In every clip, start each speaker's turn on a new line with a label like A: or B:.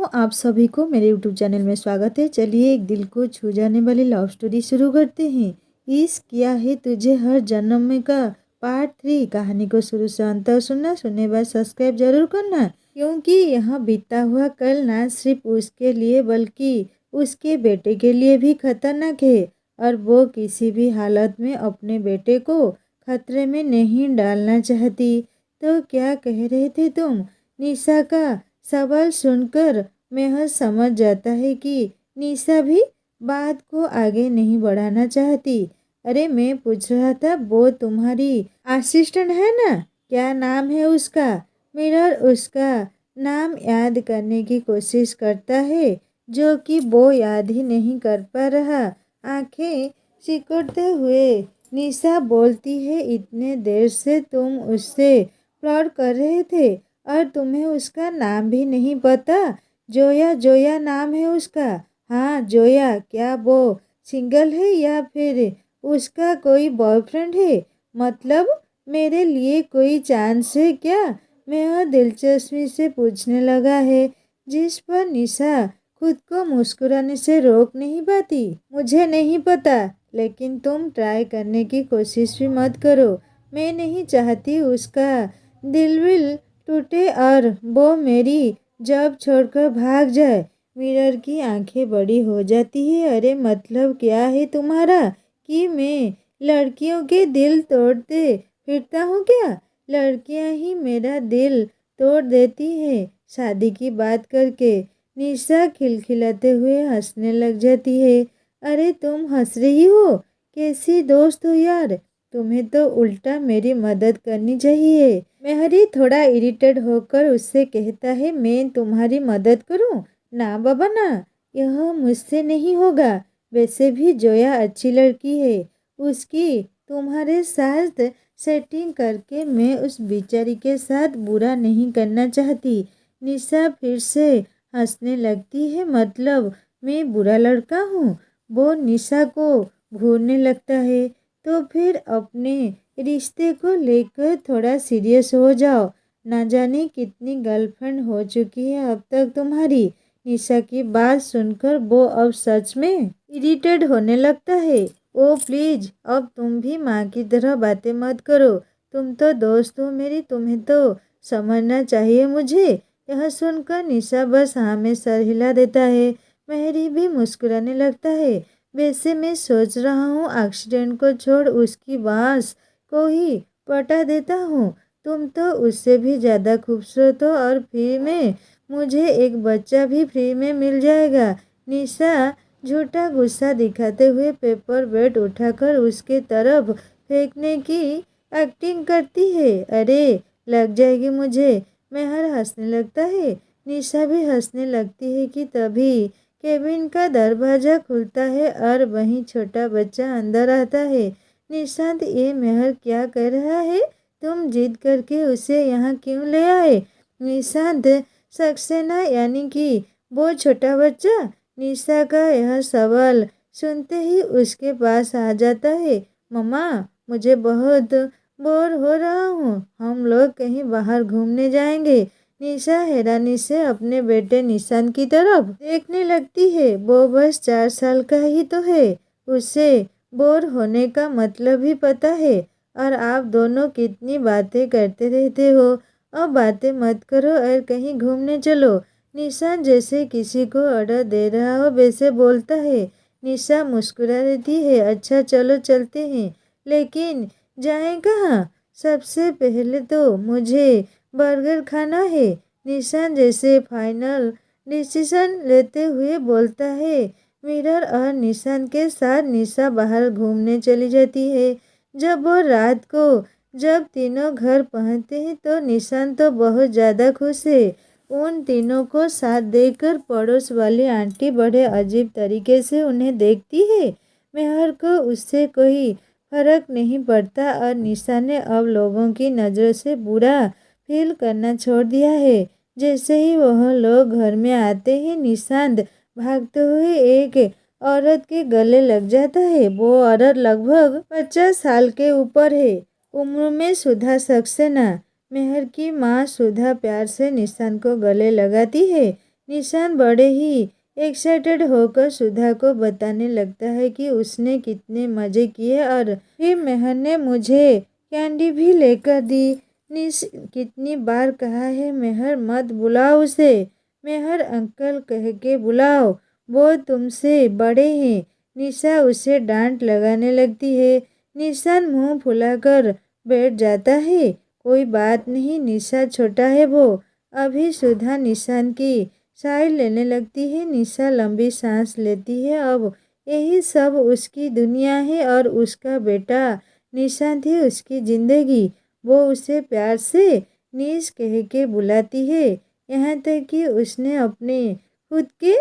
A: आप सभी को मेरे यूट्यूब चैनल में स्वागत है। चलिए एक दिल को छू जाने वाली लव स्टोरी शुरू करते हैं। इश्क किया है तुझे हर जन्म में का पार्ट 3। कहानी को शुरू से अंत तक सुनना, सुनने बाद सब्सक्राइब जरूर करना, क्योंकि यहाँ बीता हुआ कल ना सिर्फ उसके लिए बल्कि उसके बेटे के लिए भी खतरनाक है और वो किसी भी हालत में अपने बेटे को खतरे में नहीं डालना चाहती। तो क्या कह रहे थे तुम? निशा का सवाल सुनकर मेहर समझ जाता है कि निशा भी बात को आगे नहीं बढ़ाना चाहती। अरे मैं पूछ रहा था, वो तुम्हारी असिस्टेंट है ना? क्या नाम है उसका? मिरर उसका नाम याद करने की कोशिश करता है, जो कि वो याद ही नहीं कर पा रहा। आंखें सिकुड़ते हुए निशा बोलती है, इतने देर से तुम उससे फ्लर्ट कर रहे थे और तुम्हें उसका नाम भी नहीं पता? जोया, जोया नाम है उसका। हाँ जोया। क्या वो सिंगल है या फिर उसका कोई बॉयफ्रेंड है? मतलब मेरे लिए कोई चांस है क्या? मैं दिलचस्पी से पूछने लगा है, जिस पर निशा खुद को मुस्कुराने से रोक नहीं पाती। मुझे नहीं पता, लेकिन तुम ट्राई करने की कोशिश भी मत करो। मैं नहीं चाहती उसका दिल विल टूटे और वो मेरी जॉब छोड़कर भाग जाए। मिरर की आंखें बड़ी हो जाती है। अरे मतलब क्या है तुम्हारा? कि मैं लड़कियों के दिल तोड़ते फिरता हूँ क्या? लड़कियां ही मेरा दिल तोड़ देती है शादी की बात करके। निशा खिलखिलाते हुए हंसने लग जाती है। अरे तुम हंस रही हो? कैसी दोस्त हो यार, तुम्हें तो उल्टा मेरी मदद करनी चाहिए। मेहरी थोड़ा इरिटेट होकर उससे कहता है, मैं तुम्हारी मदद करूं? ना बाबा ना, यह मुझसे नहीं होगा। वैसे भी जोया अच्छी लड़की है, उसकी तुम्हारे साथ सेटिंग करके मैं उस बेचारी के साथ बुरा नहीं करना चाहती। निशा फिर से हंसने लगती है। मतलब मैं बुरा लड़का हूँ? वो निशा को घूरने लगता है। तो फिर अपने रिश्ते को लेकर थोड़ा सीरियस हो जाओ। ना जाने कितनी गर्लफ्रेंड हो चुकी है अब तक तुम्हारी। निशा की बात सुनकर वो अब सच में इरिटेट होने लगता है। ओ प्लीज, अब तुम भी माँ की तरह बातें मत करो। तुम तो दोस्त हो मेरी, तुम्हें तो समझना चाहिए मुझे। यह सुनकर निशा बस हाँ में सर हिला देता है। मेहरी भी मुस्कुराने लगता है। वैसे मैं सोच रहा हूँ एक्सीडेंट को छोड़ उसकी बांस को ही पटा देता हूँ। तुम तो उससे भी ज़्यादा खूबसूरत हो और फ्री में मुझे एक बच्चा भी फ्री में मिल जाएगा। निशा झूठा गुस्सा दिखाते हुए पेपर वेट उठाकर उसके तरफ फेंकने की एक्टिंग करती है। अरे लग जाएगी मुझे। मेहर हंसने लगता है। निशा भी हंसने लगती है कि तभी केबिन का दरवाजा खुलता है और वहीं छोटा बच्चा अंदर आता है। निशांत, ये मेहर क्या कर रहा है? तुम जिद करके उसे यहाँ क्यों ले आए? निशांत सक्सेना यानी कि वो छोटा बच्चा? निशा का यह सवाल सुनते ही उसके पास आ जाता है। मम्मा, मुझे बहुत बोर हो रहा हूँ, हम लोग कहीं बाहर घूमने जाएंगे। निशा हैरानी से अपने बेटे निशांत की तरफ देखने लगती है। वो बस 4 साल का ही तो है, उसे बोर होने का मतलब ही पता है। और आप दोनों कितनी बातें करते रहते हो। अब बातें मत करो और कहीं घूमने चलो। निशांत जैसे किसी को ऑर्डर दे रहा हो वैसे बोलता है। निशा मुस्कुरा देती है। अच्छा चलो चलते हैं, लेकिन जाएं कहाँ? सबसे पहले तो मुझे बर्गर खाना है। निशांत जैसे फाइनल डिसीजन लेते हुए बोलता है। मिरर और निशांत के साथ निशा बाहर घूमने चली जाती है। जब वो रात को जब तीनों घर पहुंचते हैं तो निशांत तो बहुत ज़्यादा खुश है। उन तीनों को साथ देखकर पड़ोस वाली आंटी बड़े अजीब तरीके से उन्हें देखती है। मेहर को उससे कोई फर्क नहीं पड़ता और निशा ने अब लोगों की नज़र से बुरा फील करना छोड़ दिया है। जैसे ही वह लोग घर में आते हैं, निशांत भागते हुए एक औरत के गले लग जाता है। वो औरत लगभग 50 साल के ऊपर है, उम्र में सुधा सक्सेना। मेहर की माँ सुधा प्यार से निशांत को गले लगाती है। निशान बड़े ही एक्साइटेड होकर सुधा को बताने लगता है कि उसने कितने मज़े किए और फिर मेहर ने मुझे कैंडी भी लेकर दी। कितनी बार कहा है मेहर मत बुलाओ उसे, मेहर अंकल कह के बुलाओ, वो तुमसे बड़े हैं। निशा उसे डांट लगाने लगती है। निशान मुंह फुलाकर बैठ जाता है। कोई बात नहीं, निशा छोटा है वो। अभी सुधा निशान की साइड लेने लगती है। निशा लंबी सांस लेती है। अब यही सब उसकी दुनिया है और उसका बेटा निशान थी उसकी जिंदगी। वो उसे प्यार से निश कह के बुलाती है। यहाँ तक कि उसने अपने खुद के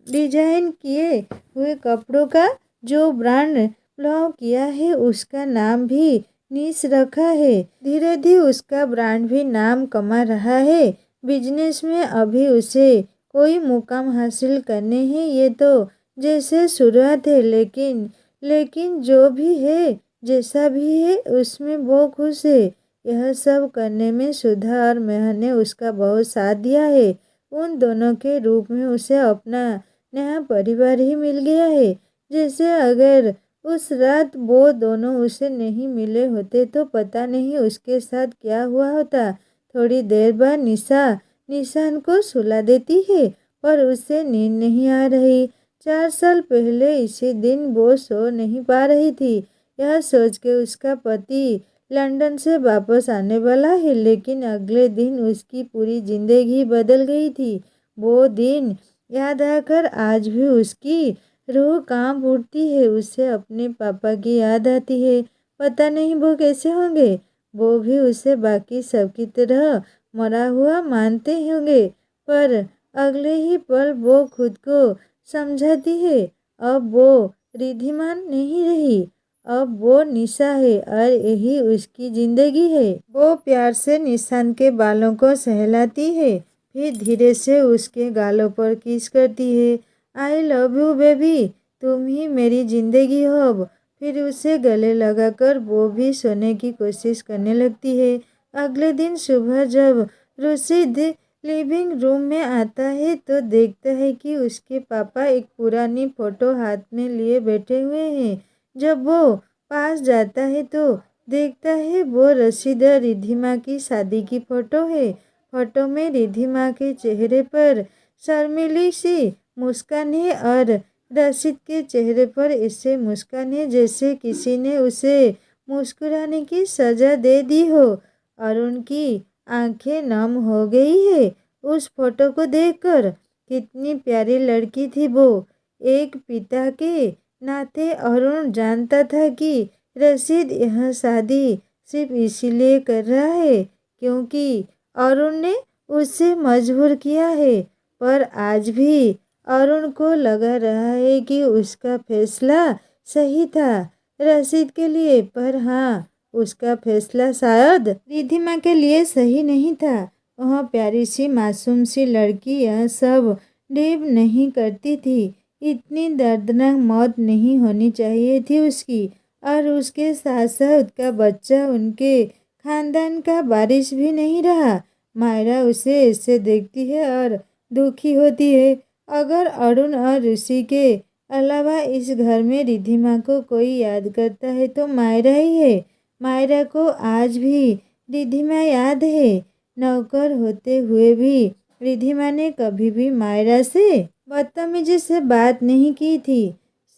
A: डिजाइन किए हुए कपड़ों का जो ब्रांड लॉन्च किया है उसका नाम भी निश रखा है। धीरे धीरे उसका ब्रांड भी नाम कमा रहा है। बिजनेस में अभी उसे कोई मुकाम हासिल करने हैं। ये तो जैसे शुरुआत है, लेकिन जो भी है जैसा भी है उसमें वो खुश है। यह सब करने में सुधा और मेहर ने उसका बहुत साथ दिया है। उन दोनों के रूप में उसे अपना नया परिवार ही मिल गया है। जैसे अगर उस रात वो दोनों उसे नहीं मिले होते तो पता नहीं उसके साथ क्या हुआ होता। थोड़ी देर बाद निशान को सुला देती है पर उसे नींद नहीं आ रही। 4 साल पहले इसी दिन वो सो नहीं पा रही थी। यह सोच के उसका पति लंदन से वापस आने वाला है, लेकिन अगले दिन उसकी पूरी जिंदगी बदल गई थी। वो दिन याद आकर आज भी उसकी रूह कांप उठती है। उसे अपने पापा की याद आती है। पता नहीं वो कैसे होंगे। वो भी उसे बाकी सबकी तरह मरा हुआ मानते होंगे, पर अगले ही पल वो खुद को समझाती है अब वो रिद्धिमान नहीं रही, अब वो निशा है और यही उसकी जिंदगी है। वो प्यार से निशान के बालों को सहलाती है, फिर धीरे से उसके गालों पर किस करती है। आई लव यू बेबी, तुम ही मेरी जिंदगी हो अब। फिर उसे गले लगाकर वो भी सोने की कोशिश करने लगती है। अगले दिन सुबह जब रुशिद लिविंग रूम में आता है तो देखता है कि उसके पापा एक पुरानी फोटो हाथ में लिए बैठे हुए हैं। जब वो पास जाता है तो देखता है वो रशीद और रिद्धिमा की शादी की फोटो है। फोटो में रिद्धिमा के चेहरे पर शर्मीली सी मुस्कान है और रशीद के चेहरे पर ऐसे मुस्कान है जैसे किसी ने उसे मुस्कुराने की सजा दे दी हो। और उनकी आंखें नम हो गई है उस फोटो को देखकर। कितनी प्यारी लड़की थी वो। एक पिता के नाते अरुण जानता था कि रशीद यह शादी सिर्फ इसीलिए कर रहा है क्योंकि अरुण ने उसे मजबूर किया है। पर आज भी अरुण को लगा रहा है कि उसका फैसला सही था रशीद के लिए, पर हाँ, उसका फैसला शायद रिद्धिमा के लिए सही नहीं था। वह प्यारी सी मासूम सी लड़की यह सब डिव नहीं करती थी। इतनी दर्दनाक मौत नहीं होनी चाहिए थी उसकी। और उसके साथ साथ उसका बच्चा उनके खानदान का वारिस भी नहीं रहा। मायरा उसे ऐसे देखती है और दुखी होती है। अगर अरुण और ऋषि के अलावा इस घर में रिद्धिमा को कोई याद करता है तो मायरा ही है। मायरा को आज भी रिद्धिमा याद है। नौकर होते हुए भी रिद्धिमा ने कभी भी मायरा से बदतमीजी से बात नहीं की थी।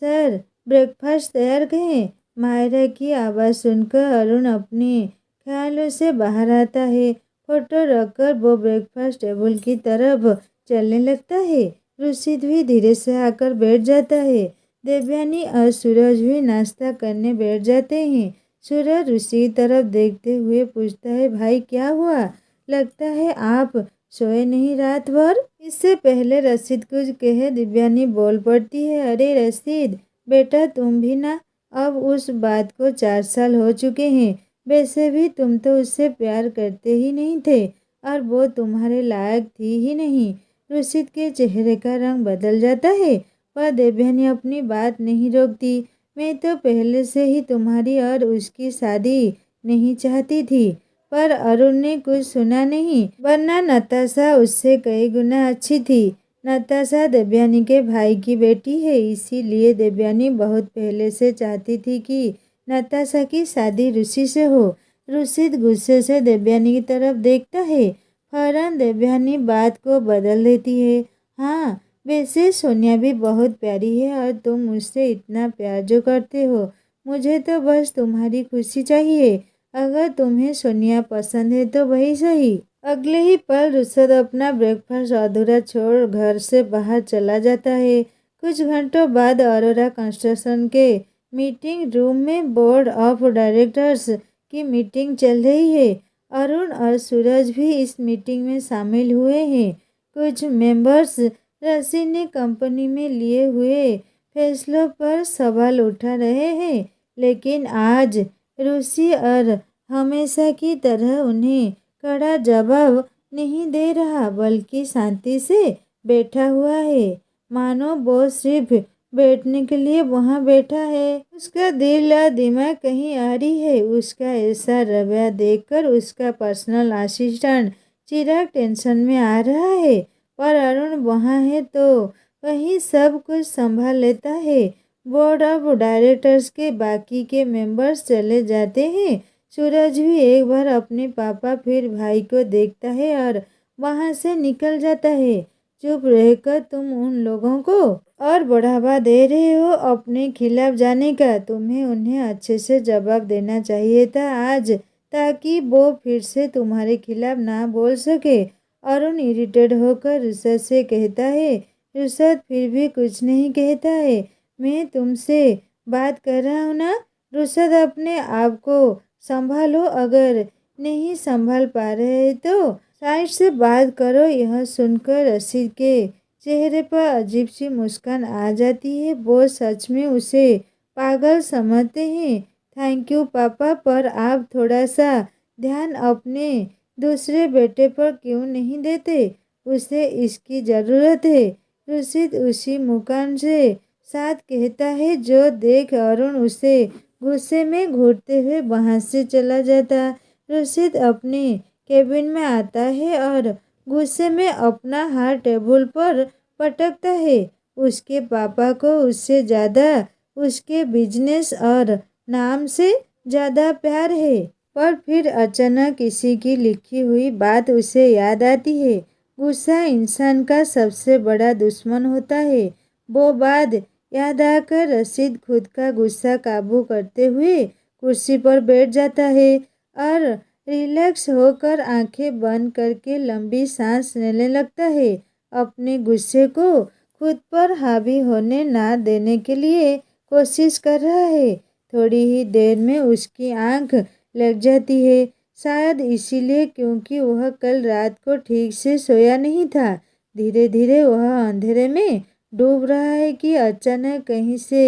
A: सर, ब्रेकफास्ट तैयार करें। मायरा की आवाज़ सुनकर अरुण अपने ख्यालों से बाहर आता है। फोटो रखकर वो ब्रेकफास्ट टेबल की तरफ चलने लगता है। रुशिद भी धीरे से आकर बैठ जाता है। देवयानी और सूरज भी नाश्ता करने बैठ जाते हैं। सूरज ऋषि की तरफ देखते हुए पूछता है, भाई क्या हुआ? लगता है आप सोए नहीं रात भर। इससे पहले रशीद कुछ कहे दिव्यानी बोल पड़ती है, अरे रशीद बेटा, तुम भी ना। अब उस बात को 4 साल हो चुके हैं। वैसे भी तुम तो उससे प्यार करते ही नहीं थे और वो तुम्हारे लायक थी ही नहीं। रशीद के चेहरे का रंग बदल जाता है, पर देवयानी अपनी बात नहीं रोकती। मैं तो पहले से ही तुम्हारी और उसकी शादी नहीं चाहती थी, पर अरुण ने कुछ सुना नहीं, वरना नताशा उससे कई गुना अच्छी थी। नताशा देवयानी के भाई की बेटी है, इसीलिए देवयानी बहुत पहले से चाहती थी कि नताशा की शादी ऋषि से हो। ऋषित गुस्से से देवयानी की तरफ देखता है। फौरन देवयानी बात को बदल देती है। हाँ, वैसे सोनिया भी बहुत प्यारी है और तुम मुझसे इतना प्यार जो करते हो, मुझे तो बस तुम्हारी खुशी चाहिए। अगर तुम्हें सोनिया पसंद है तो वही सही। अगले ही पल रुसद अपना ब्रेकफास्ट अधूरा छोड़ घर से बाहर चला जाता है। कुछ घंटों बाद अरोरा कंस्ट्रक्शन के मीटिंग रूम में बोर्ड ऑफ डायरेक्टर्स की मीटिंग चल रही है। अरुण और सूरज भी इस मीटिंग में शामिल हुए हैं। कुछ मेंबर्स रसी ने कंपनी में लिए हुए फैसलों पर सवाल उठा रहे हैं, लेकिन आज ऋषि और हमेशा की तरह उन्हें कड़ा जवाब नहीं दे रहा, बल्कि शांति से बैठा हुआ है, मानो वो सिर्फ बैठने के लिए वहां बैठा है। उसका दिल और दिमाग कहीं आ रही है। उसका ऐसा रवैया देखकर उसका पर्सनल असिस्टेंट चिराग टेंशन में आ रहा है, पर अरुण वहां है तो वही सब कुछ संभाल लेता है। बोर्ड ऑफ डायरेक्टर्स के बाकी के मेंबर्स चले जाते हैं। सूरज भी एक बार अपने पापा फिर भाई को देखता है और वहां से निकल जाता है। चुप रहकर तुम उन लोगों को और बढ़ावा दे रहे हो अपने खिलाफ जाने का। तुम्हें उन्हें अच्छे से जवाब देना चाहिए था आज, ताकि वो फिर से तुम्हारे खिलाफ ना बोल सके। अरुण इरिटेट होकर रुसद से कहता है। रुसद फिर भी कुछ नहीं कहता है। मैं तुमसे बात कर रहा हूँ ना। रुसद अपने आप को संभालो, अगर नहीं संभाल पा रहे तो साइड से बात करो। यह सुनकर रशीद के चेहरे पर अजीब सी मुस्कान आ जाती है। वो सच में उसे पागल समझते हैं। थैंक यू पापा, पर आप थोड़ा सा ध्यान अपने दूसरे बेटे पर क्यों नहीं देते? उसे इसकी ज़रूरत है। रशीद उसी मुस्कान से साथ कहता है जो देख अरुण उसे गुस्से में घूरते हुए वहां से चला जाता। रशीद अपने केबिन में आता है और गुस्से में अपना हाथ टेबल पर पटकता है। उसके पापा को उससे ज़्यादा उसके बिजनेस और नाम से ज़्यादा प्यार है। पर फिर अचानक किसी की लिखी हुई बात उसे याद आती है। गुस्सा इंसान का सबसे बड़ा दुश्मन होता है। वो बात याद आकर रशीद खुद का गुस्सा काबू करते हुए कुर्सी पर बैठ जाता है और रिलैक्स होकर आंखें बंद करके लंबी सांस लेने लगता है। अपने गुस्से को खुद पर हावी होने ना देने के लिए कोशिश कर रहा है। थोड़ी ही देर में उसकी आंख लग जाती है, शायद इसीलिए क्योंकि वह कल रात को ठीक से सोया नहीं था। धीरे धीरे वह अंधेरे में डूब रहा है कि अचानक कहीं से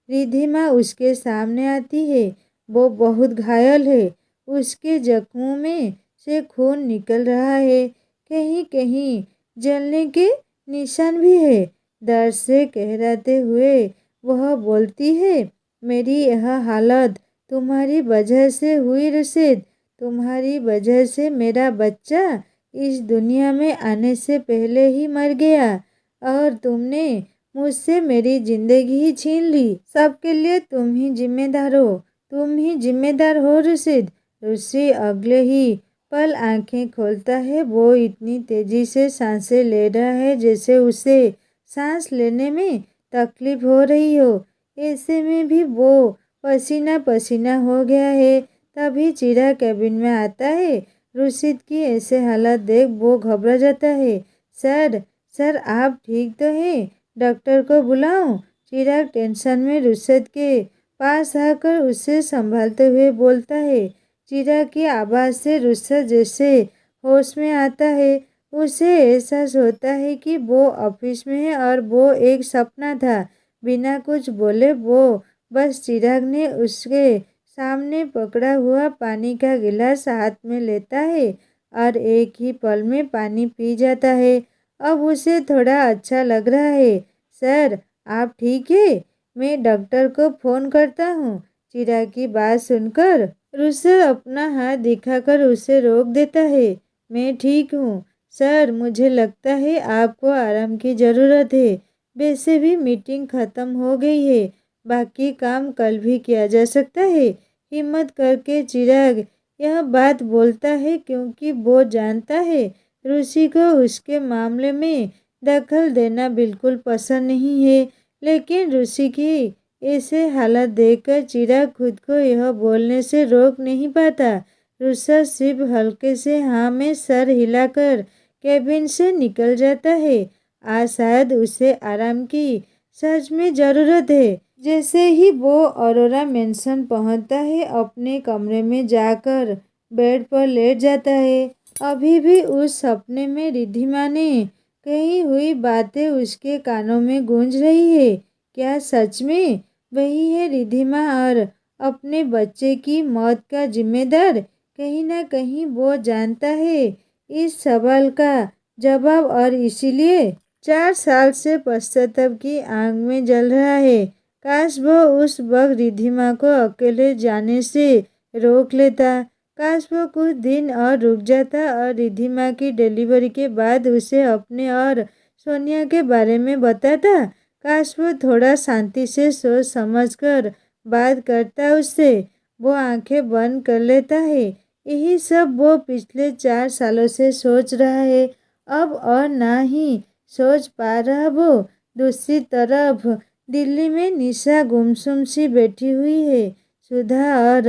A: रिद्धिमा उसके सामने आती है। वो बहुत घायल है। उसके जख्मों में से खून निकल रहा है, कहीं कहीं जलने के निशान भी है। दर्द से कहराते हुए वह बोलती है, मेरी यह हालत तुम्हारी वजह से हुई रशीद। तुम्हारी वजह से मेरा बच्चा इस दुनिया में आने से पहले ही मर गया और तुमने मुझसे मेरी जिंदगी ही छीन ली। सबके लिए तुम ही जिम्मेदार हो। तुम ही जिम्मेदार हो रशीद। ऋषि अगले ही पल आंखें खोलता है। वो इतनी तेजी से सांसें ले रहा है जैसे उसे सांस लेने में तकलीफ हो रही हो। ऐसे में भी वो पसीना पसीना हो गया है। तभी चिराग कैबिन में आता है। रुशीद की ऐसे हालत देख वो घबरा जाता है। सर सर आप ठीक तो हैं? डॉक्टर को बुलाऊं? चिराग टेंशन में रुशीद के पास आकर उसे संभालते हुए बोलता है। चिराग की आवाज़ से रुशीद जैसे होश में आता है। उसे एहसास होता है कि वो ऑफिस में है और वो एक सपना था। बिना कुछ बोले वो बस चिराग ने उसके सामने पकड़ा हुआ पानी का गिलास हाथ में लेता है और एक ही पल में पानी पी जाता है। अब उसे थोड़ा अच्छा लग रहा है। सर आप ठीक है? मैं डॉक्टर को फ़ोन करता हूँ। चिराग की बात सुनकर रुशीद अपना हाथ दिखाकर उसे रोक देता है। मैं ठीक हूँ सर, मुझे लगता है आपको आराम की ज़रूरत है। वैसे भी मीटिंग ख़त्म हो गई है, बाकी काम कल भी किया जा सकता है। हिम्मत करके चिराग यह बात बोलता है क्योंकि वो जानता है ऋषि को उसके मामले में दखल देना बिल्कुल पसंद नहीं है। लेकिन ऋषि की ऐसे हालत देखकर चिराग खुद को यह बोलने से रोक नहीं पाता। ऋषा सिर्फ हल्के से हाँ में सर हिलाकर केबिन से निकल जाता है। आज शायद उसे आराम की सच में ज़रूरत है। जैसे ही वो अरोरा मेंशन पहुंचता है, अपने कमरे में जाकर बेड पर लेट जाता है। अभी भी उस सपने में रिद्धिमा ने कही हुई बातें उसके कानों में गूंज रही है। क्या सच में वही है रिद्धिमा और अपने बच्चे की मौत का जिम्मेदार? कहीं ना कहीं वो जानता है इस सवाल का जवाब और इसीलिए 4 साल से पश्चाताप की आग में जल रहा है। काश वो उस वक्त रिद्धिमा को अकेले जाने से रोक लेता। काश वो कुछ दिन और रुक जाता और रिद्धिमा की डिलीवरी के बाद उसे अपने और सोनिया के बारे में बताता। काश वो थोड़ा शांति से सोच समझकर बात करता उससे। वो आंखें बंद कर लेता है। यही सब वो पिछले 4 सालों से सोच रहा है अब, और ना ही सोच पा रहा वो। दूसरी तरफ दिल्ली में निशा गुमसुम सी बैठी हुई है। सुधा और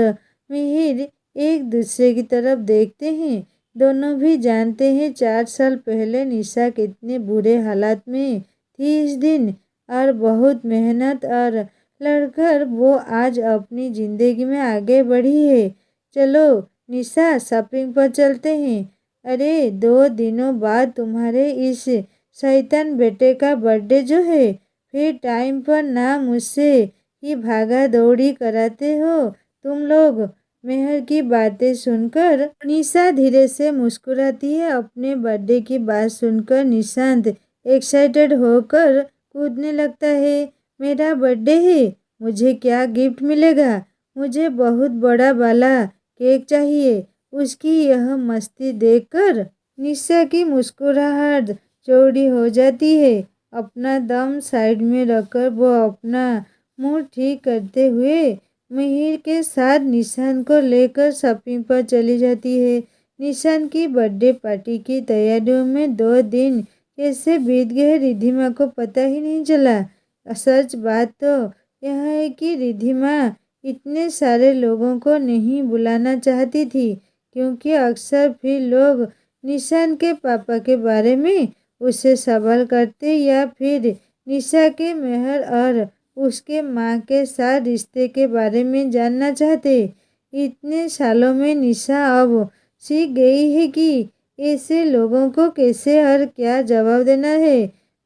A: मिहिर एक दूसरे की तरफ देखते हैं। दोनों भी जानते हैं 4 साल पहले निशा कितने बुरे हालात में थी इस दिन, और बहुत मेहनत और लड़कर वो आज अपनी जिंदगी में आगे बढ़ी है। चलो निशा, शॉपिंग पर चलते हैं। अरे 2 दिनों बाद तुम्हारे इस शैतान बेटे का बर्थडे जो है, फिर टाइम पर ना मुझसे ही भागा दौड़ी कराते हो तुम लोग। मेहर की बातें सुनकर निशा धीरे से मुस्कुराती है। अपने बर्थडे की बात सुनकर निशांत एक्साइटेड होकर कूदने लगता है। मेरा बर्थडे है, मुझे क्या गिफ्ट मिलेगा? मुझे बहुत बड़ा वाला केक चाहिए। उसकी यह मस्ती देखकर निशा की मुस्कुराहट चौड़ी हो जाती है। अपना दम साइड में रखकर वो अपना मूड ठीक करते हुए मिहिर के साथ निशान को लेकर शॉपिंग पर चली जाती है। निशान की बर्थडे पार्टी की तैयारियों में 2 दिन कैसे बीत गए रिद्धिमा को पता ही नहीं चला। सच बात तो यह है कि रिद्धिमा इतने सारे लोगों को नहीं बुलाना चाहती थी, क्योंकि अक्सर फिर लोग निशान के पापा के बारे में उससे सवाल करते या फिर निशा के मेहर और उसके माँ के साथ रिश्ते के बारे में जानना चाहते। इतने सालों में निशा अब सीख गई है कि ऐसे लोगों को कैसे और क्या जवाब देना है।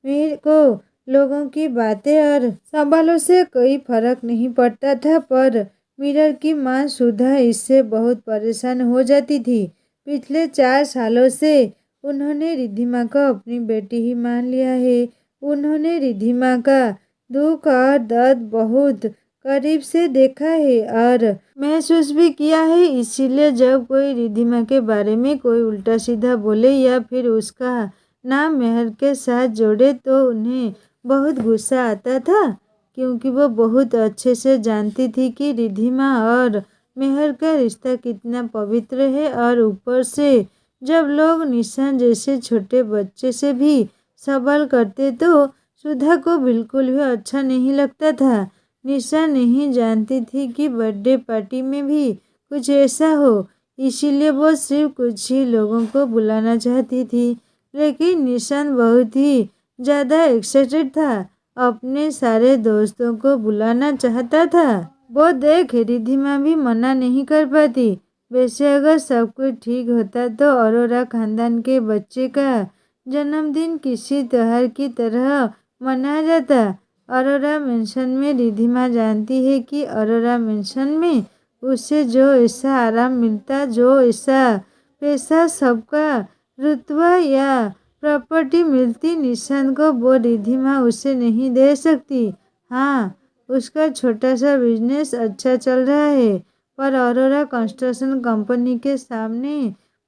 A: मेरे को लोगों की बातें और सवालों से कोई फर्क नहीं पड़ता था, पर मिरर की माँ सुधा इससे बहुत परेशान हो जाती थी। पिछले 4 सालों से उन्होंने रिद्धिमा को अपनी बेटी ही मान लिया है। उन्होंने रिद्धिमा का दुख और दर्द बहुत करीब से देखा है और महसूस भी किया है। इसीलिए जब कोई रिद्धिमा के बारे में कोई उल्टा सीधा बोले या फिर उसका नाम मेहर के साथ जोड़े तो उन्हें बहुत गुस्सा आता था, क्योंकि वो बहुत अच्छे से जानती थी कि रिद्धिमा और मेहर का रिश्ता कितना पवित्र है। और ऊपर से जब लोग निशान जैसे छोटे बच्चे से भी सवाल करते तो सुधा को बिल्कुल भी अच्छा नहीं लगता था। निशा नहीं जानती थी कि बर्थडे पार्टी में भी कुछ ऐसा हो, इसीलिए वो सिर्फ कुछ ही लोगों को बुलाना चाहती थी। लेकिन निशान बहुत ही ज़्यादा एक्साइटेड था, अपने सारे दोस्तों को बुलाना चाहता था। वो देख रिद्धिमा भी मना नहीं कर पाती। वैसे अगर सब कुछ ठीक होता तो अरोरा खानदान के बच्चे का जन्मदिन किसी त्योहार की तरह मनाया जाता। अरोरा मेंशन में रिद्धिमा जानती है कि अरोरा मेंशन में उसे जो ऐसा आराम मिलता, जो ऐसा पैसा, सबका रुतबा या प्रॉपर्टी मिलती निशान को, वो रिद्धिमा उसे नहीं दे सकती। हाँ, उसका छोटा सा बिजनेस अच्छा चल रहा है, पर अरोरा कंस्ट्रक्शन कंपनी के सामने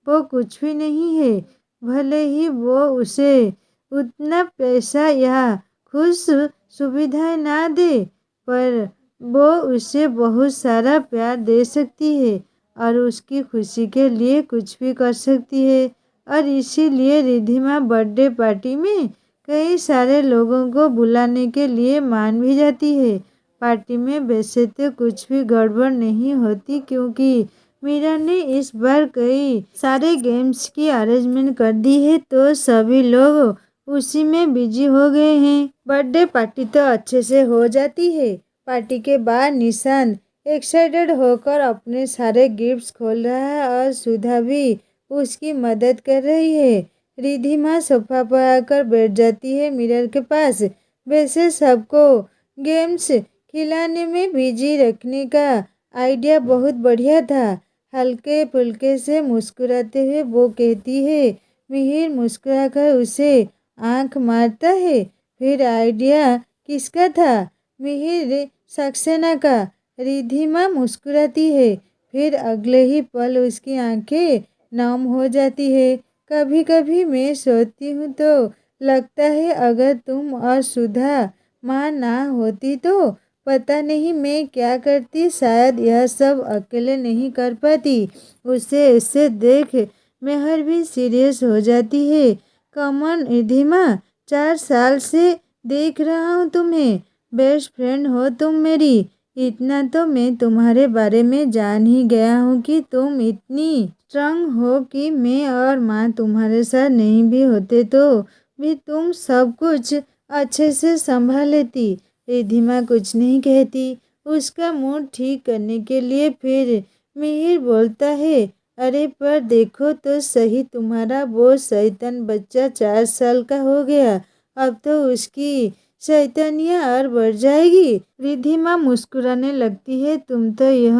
A: वो कुछ भी नहीं है। भले ही वो उसे उतना पैसा या खुश सुविधाएं ना दे, पर वो उसे बहुत सारा प्यार दे सकती है और उसकी खुशी के लिए कुछ भी कर सकती है। और इसीलिए रिद्धिमा बर्थडे पार्टी में कई सारे लोगों को बुलाने के लिए मान भी जाती है। पार्टी में वैसे तो कुछ भी गड़बड़ नहीं होती, क्योंकि मीरा ने इस बार कई सारे गेम्स की अरेंजमेंट कर दी है, तो सभी लोग उसी में बिजी हो गए हैं। बर्थडे पार्टी तो अच्छे से हो जाती है। पार्टी के बाद निशांत एक्साइटेड होकर अपने सारे गिफ्ट्स खोल रहा है और सुधा भी उसकी मदद कर रही है। रिद्धिमा सोफा पर आकर बैठ जाती है मिरर के पास। वैसे सबको गेम्स खिलाने में बिजी रखने का आइडिया बहुत बढ़िया था। हल्के फुल्के से मुस्कुराते हुए वो कहती है। मिहिर मुस्कुराकर उसे आंख मारता है। फिर आइडिया किसका था? मिहिर सक्सेना का। रिद्धिमा मुस्कुराती है। फिर अगले ही पल उसकी आंखें नम हो जाती है। कभी कभी मैं सोचती हूँ तो लगता है अगर तुम और सुधा माँ ना होती तो पता नहीं मैं क्या करती। शायद यह सब अकेले नहीं कर पाती। उसे ऐसे देख मेहर भी सीरियस हो जाती है। कमन रिद्धिमा, 4 साल से देख रहा हूँ तुम्हें। बेस्ट फ्रेंड हो तुम मेरी। इतना तो मैं तुम्हारे बारे में जान ही गया हूँ कि तुम इतनी स्ट्रांग हो कि मैं और माँ तुम्हारे साथ नहीं भी होते तो भी तुम सब कुछ अच्छे से संभाल लेती। रिद्धिमा कुछ नहीं कहती। उसका मूड ठीक करने के लिए फिर मिहिर बोलता है, अरे पर देखो तो सही, तुम्हारा वो शैतान बच्चा 4 साल का हो गया। अब तो उसकी शैतानियाँ और बढ़ जाएगी। रिद्धिमा मुस्कुराने लगती है। तुम तो यह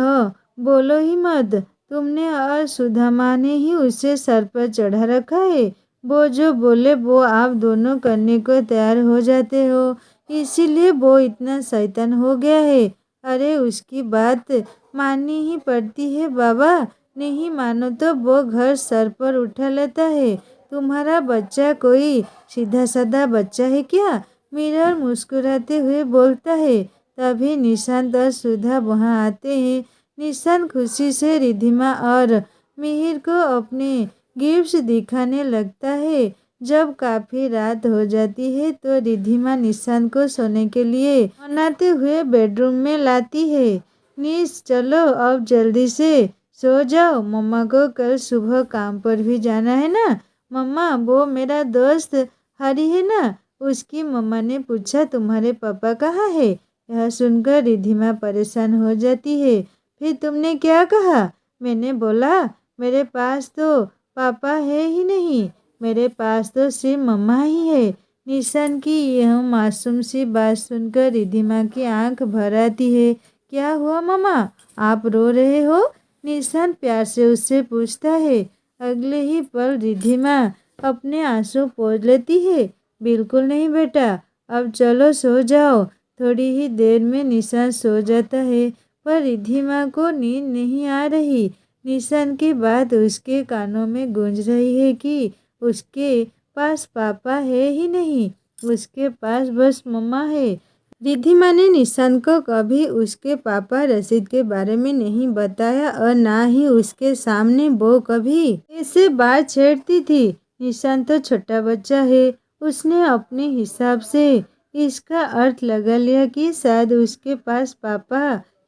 A: बोलो ही मत। तुमने और सुधा माँ ने ही उसे सर पर चढ़ा रखा है। वो जो बोले वो आप दोनों करने को तैयार हो जाते हो, इसीलिए वो इतना शैतान हो गया है। अरे उसकी बात माननी ही पड़ती है बाबा। नहीं मानो तो वो घर सर पर उठा लेता है। तुम्हारा बच्चा कोई सीधा साधा बच्चा है क्या? मिरर मुस्कुराते हुए बोलता है। तभी निशांत और सुधा वहाँ आते हैं। निशांत खुशी से रिद्धिमा और मिहिर को अपने गिफ्ट्स दिखाने लगता है। जब काफी रात हो जाती है तो रिद्धिमा निशांत को सोने के लिए मनाते हुए बेडरूम में लाती है। निश, चलो अब जल्दी से सो जाओ, मम्मा को कल सुबह काम पर भी जाना है ना। मम्मा, वो मेरा दोस्त हरी है ना, उसकी मम्मा ने पूछा तुम्हारे पापा कहाँ है। यह सुनकर रिद्धिमा परेशान हो जाती है। फिर तुमने क्या कहा? मैंने बोला मेरे पास तो पापा है ही नहीं, मेरे पास तो सिर्फ मम्मा ही है। निशान की यह मासूम सी बात सुनकर रिद्धिमा की आंख भर आती है। क्या हुआ मम्मा, आप रो रहे हो? निशान प्यार से उससे पूछता है। अगले ही पल रिद्धिमा अपने आंसू पोंछ लेती है। बिल्कुल नहीं बेटा, अब चलो सो जाओ। थोड़ी ही देर में निशान सो जाता है, पर रिद्धिमा को नींद नहीं आ रही। निशान की बात उसके कानों में गूंज रही है कि उसके पास पापा है ही नहीं, उसके पास बस मम्मा है। रिद्धिमा ने निशान को कभी उसके पापा रशीद के बारे में नहीं बताया और ना ही उसके सामने वो कभी ऐसे बात छेड़ती थी। निशान तो छोटा बच्चा है। उसने अपने हिसाब से इसका अर्थ लगा लिया कि शायद उसके पास पापा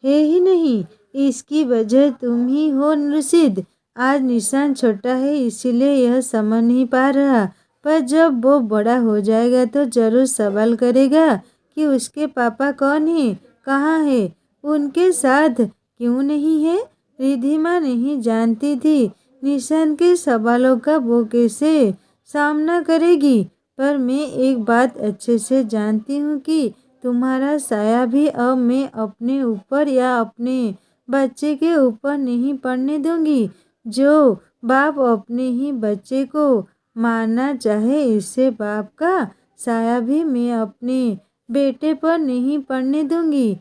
A: है ही नहीं। इसकी वजह तुम ही हो रशीद। आज निशान छोटा है इसीलिए यह समझ नहीं पा रहा, पर जब वो बड़ा हो जाएगा तो जरूर सवाल करेगा कि उसके पापा कौन है, कहाँ है, उनके साथ क्यों नहीं है। रिद्धिमा नहीं जानती थी निशान के सवालों का वो कैसे सामना करेगी, पर मैं एक बात अच्छे से जानती हूँ कि तुम्हारा साया भी अब मैं अपने ऊपर या अपने बच्चे के ऊपर नहीं पड़ने दूंगी। जो बाप अपने ही बच्चे को मारना चाहे, इससे बाप का साया भी मैं अपने बेटे पर नहीं पड़ने दूंगी।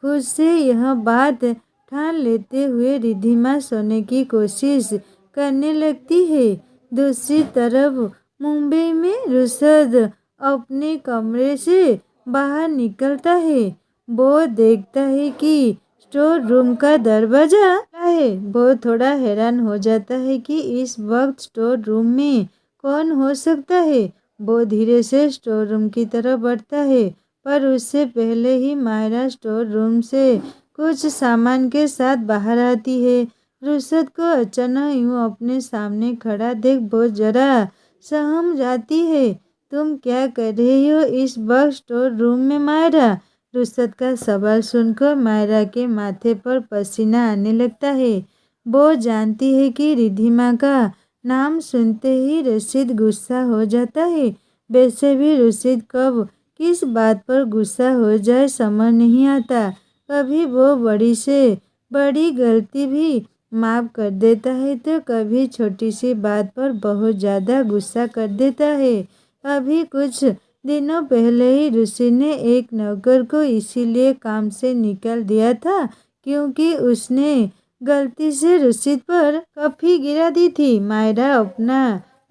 A: खुद से यह बात ठान लेते हुए रिद्धिमा सोने की कोशिश करने लगती है। दूसरी तरफ मुंबई में रुशद अपने कमरे से बाहर निकलता है। वो देखता है कि स्टोर रूम का दरवाजा खुला है। वो थोड़ा हैरान हो जाता है कि इस वक्त स्टोर रूम में कौन हो सकता है। वो धीरे से स्टोर रूम की तरफ बढ़ता है, पर उससे पहले ही मायरा स्टोर रूम से कुछ सामान के साथ बाहर आती है। रुशद को अचानक यूं अपने सामने खड़ा देख वो जरा सहम जाती है। तुम क्या कर रही हो इस वक्त स्टोर रूम में मायरा? रुशद का सवाल सुनकर मायरा के माथे पर पसीना आने लगता है। वो जानती है कि रिद्धिमा का नाम सुनते ही रशीद गुस्सा हो जाता है। वैसे भी रशीद कब किस बात पर गुस्सा हो जाए समझ नहीं आता। कभी वो बड़ी से बड़ी गलती भी माफ़ कर देता है तो कभी छोटी सी बात पर बहुत ज़्यादा गुस्सा कर देता है। अभी कुछ दिनों पहले ही ऋषि ने एक नौकर को इसीलिए काम से निकाल दिया था क्योंकि उसने गलती से रशीद पर कॉफी गिरा दी थी। मायरा अपना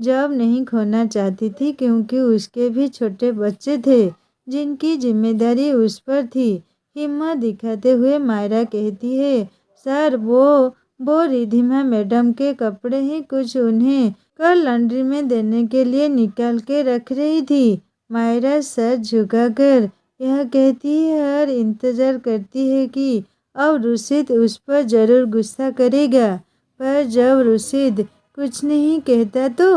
A: जॉब नहीं खोना चाहती थी क्योंकि उसके भी छोटे बच्चे थे जिनकी जिम्मेदारी उस पर थी। हिम्मत दिखाते हुए मायरा कहती है, सर वो रिद्धिमा मैडम के कपड़े ही कुछ उन्हें कल लॉन्ड्री में देने के लिए निकाल के रख रही थी। मायरा सर झुकाकर यह कहती है और इंतजार करती है कि अब रुशीद उस पर जरूर गुस्सा करेगा, पर जब रुशीद कुछ नहीं कहता तो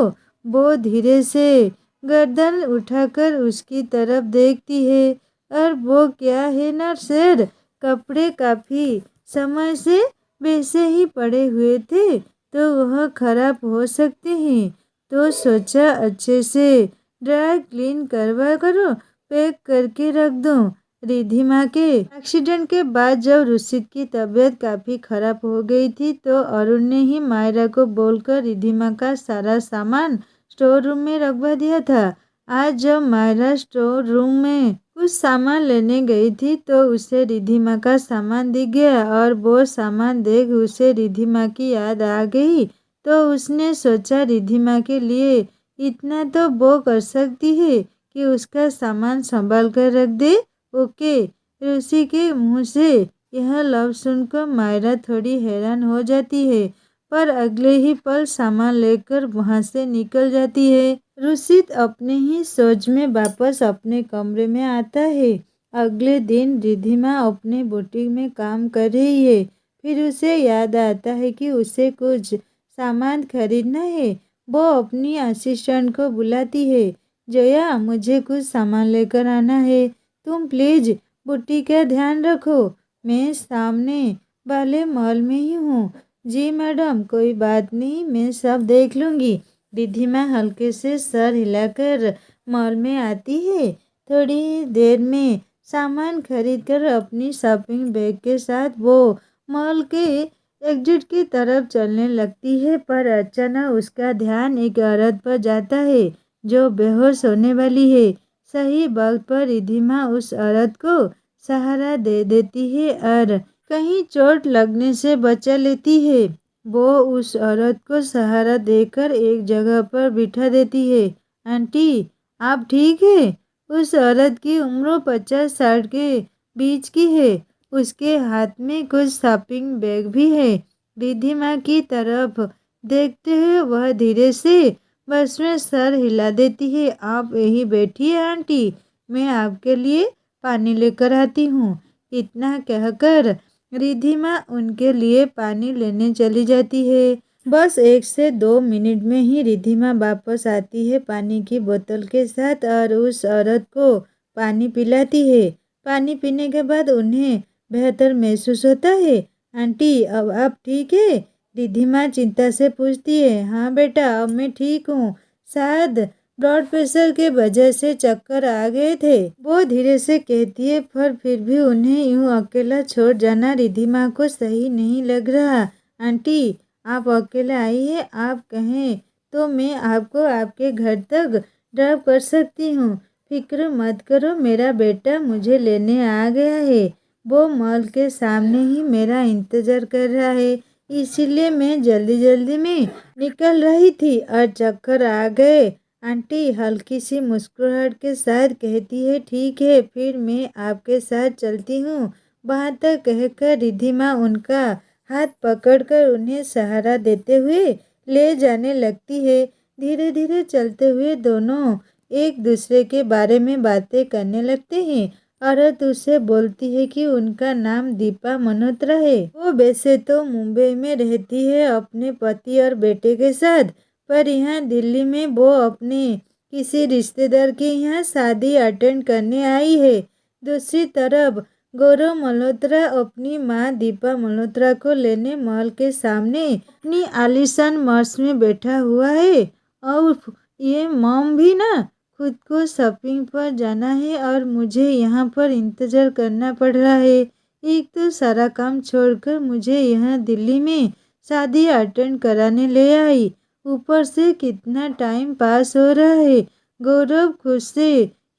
A: वो धीरे से गर्दन उठाकर उसकी तरफ देखती है। और वो क्या है ना सर, कपड़े काफ़ी समय से वैसे ही पड़े हुए थे तो वह खराब हो सकते हैं, तो सोचा अच्छे से ड्राई क्लीन करवा करो पैक करके रख दो। रिद्धिमा के एक्सीडेंट के बाद जब रुशीद की तबीयत काफ़ी खराब हो गई थी तो अरुण ने ही मायरा को बोलकर रिद्धिमा का सारा सामान स्टोर रूम में रखवा दिया था। आज जब मायरा स्टोर रूम में कुछ सामान लेने गई थी तो उसे रिद्धिमा का सामान दिख गया और वो सामान देख उसे रिद्धिमा की याद आ गई। तो उसने सोचा रिद्धिमा के लिए इतना तो वो कर सकती है कि उसका सामान संभाल कर रख दे। ओके। ऋषि के मुंह से यह लफ्ज सुनकर मायरा थोड़ी हैरान हो जाती है, पर अगले ही पल सामान लेकर वहां से निकल जाती है। रुशीद अपने ही सोच में वापस अपने कमरे में आता है। अगले दिन रिद्धिमा अपने बुटीक में काम कर रही है। फिर उसे याद आता है कि उसे कुछ सामान खरीदना है। वो अपनी असिस्टेंट को बुलाती है, जया मुझे कुछ सामान लेकर आना है, तुम प्लीज़ बुटीक का ध्यान रखो, मैं सामने वाले मॉल में ही हूँ। जी मैडम, कोई बात नहीं, मैं सब देख लूँगी। रिद्धिमा हल्के से सर हिलाकर मॉल में आती है। थोड़ी देर में सामान खरीदकर अपनी शॉपिंग बैग के साथ वो मॉल के एग्जिट की तरफ चलने लगती है, पर अचानक उसका ध्यान एक औरत पर जाता है जो बेहोश होने वाली है। सही वक्त पर रिद्धिमा उस औरत को सहारा दे देती है और कहीं चोट लगने से बचा लेती है। वो उस औरत को सहारा देकर एक जगह पर बिठा देती है। आंटी, आप ठीक है? उस औरत की उम्र 50-60 के बीच की है। उसके हाथ में कुछ शॉपिंग बैग भी है। रिद्धिमा की तरफ देखते हुए वह धीरे से बस में सर हिला देती है। आप यहीं बैठिए आंटी, मैं आपके लिए पानी लेकर आती हूँ। इतना कहकर रिद्धिमा उनके लिए पानी लेने चली जाती है। बस 1 से 2 मिनट में ही रिद्धिमा वापस आती है पानी की बोतल के साथ और उस औरत को पानी पिलाती है। पानी पीने के बाद उन्हें बेहतर महसूस होता है। आंटी, अब आप ठीक है? रिद्धिमा चिंता से पूछती है। हाँ बेटा, अब मैं ठीक हूँ, शायद ब्लड प्रेशर के वजह से चक्कर आ गए थे, वो धीरे से कहती है, पर फिर भी उन्हें यूं अकेला छोड़ जाना रिद्धिमा को सही नहीं लग रहा। आंटी, आप अकेले आइए, आप कहें तो मैं आपको आपके घर तक ड्रॉप कर सकती हूँ। फिक्र मत करो, मेरा बेटा मुझे लेने आ गया है। वो मॉल के सामने ही मेरा इंतज़ार कर रहा है। इसीलिए मैं जल्दी जल्दी में निकल रही थी और चक्कर आ गए। आंटी हल्की सी मुस्कुराहट के साथ कहती है, ठीक है फिर मैं आपके साथ चलती हूँ। वहाँ तक कहकर रिद्धिमा उनका हाथ पकड़कर उन्हें सहारा देते हुए ले जाने लगती है। धीरे धीरे चलते हुए दोनों एक दूसरे के बारे में बातें करने लगते हैं। औरत उसे बोलती है कि उनका नाम दीपा मल्होत्रा है। वो वैसे तो मुंबई में रहती है अपने पति और बेटे के साथ, पर यहाँ दिल्ली में वो अपने किसी रिश्तेदार के यहाँ शादी अटेंड करने आई है। दूसरी तरफ गौरव मल्होत्रा अपनी माँ दीपा मल्होत्रा को लेने महल के सामने अपनी आलीशान मर्स में बैठा हुआ है। और ये मॉम भी ना, खुद को शॉपिंग पर जाना है और मुझे यहाँ पर इंतज़ार करना पड़ रहा है। एक तो सारा काम छोड़कर मुझे यहाँ दिल्ली में शादी अटेंड कराने ले आई, ऊपर से कितना टाइम पास हो रहा है। गौरव खुद से